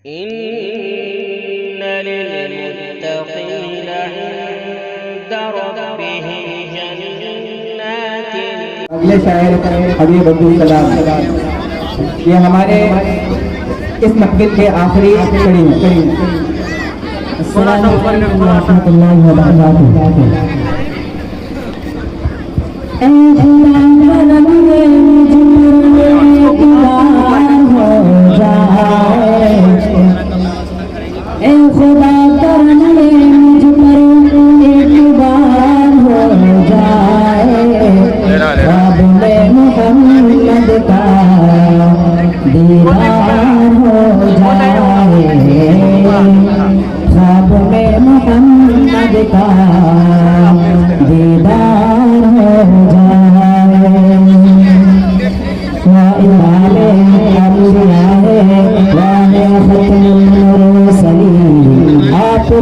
इन्न लिल्मुत्तक़ीन इंद रब्बिहिम जन्नातिन। अगले शायर हबीब अब्दुल कलाम, ये हमारे इस महफिल के आखिरी कड़ी है। अस्सलाम वालेकुम व रहमतुल्लाहि व बरकातुहू।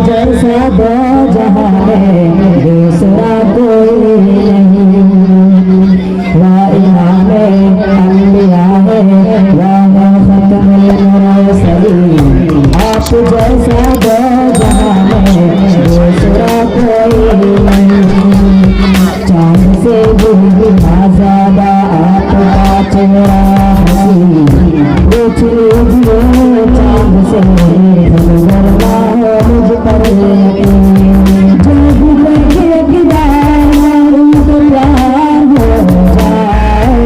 जैसा दो जहां में दूसरा कोई नहीं, वा इमामे अंबिया है वा खत्मुल मुरसलीन। आप जैसा दो जहां में दूसरा कोई नहीं, चांद से भी आजादा आपका चेहरा हसीन। पूछ लीजिए चांद से धनवरना मुझ पर जो भी लगेदार उनको प्यार हो जाए,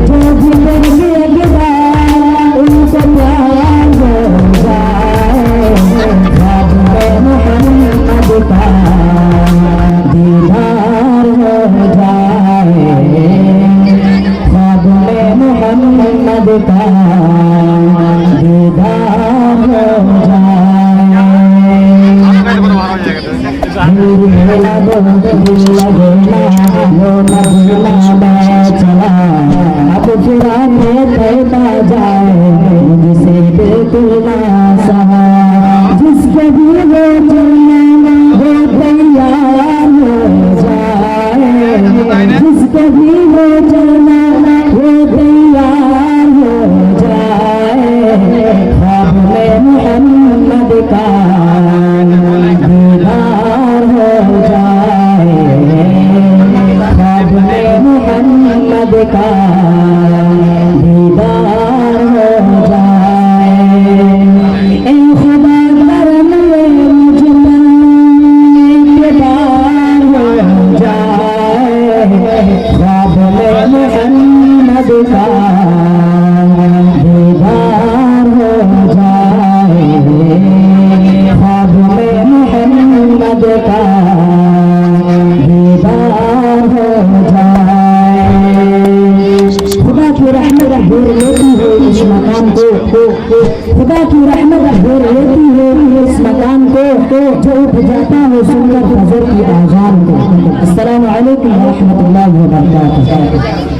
जो भी लगेदार उनको प्यार हो जाए। ख्वाब में मोहम्मद का दीदार हो जाए, ख्वाब में मोहम्मद का दीदार हो जाए। अब पुराने कहता जाए जिसे बिल्कुल ना सहा, जिसके भी वो चलना वो तैयार हो जाए, जिसके भी वो चलना वो तैयार हो जाए। ख्वाब में मोहम्मद का दीदार हो जाए, ख्वाब में मोहम्मद का दीदार हो जाए। ए खुदा करम मुझ पर प्यार हो जाए, ख्वाब में मोहम्मद का दीदार हो जाए, ख्वाब में मोहम्मद का दीदार हो जाए। खुदा की रहमत घेर लेती है इस मकान को, खुदा की रहमत घेर लेती है इस मकान को, जो उठ जाता है सुनकर फजर की आजान को। अस्सलामु अलैकुम व रहमतुल्लाहि व बरकातुहू।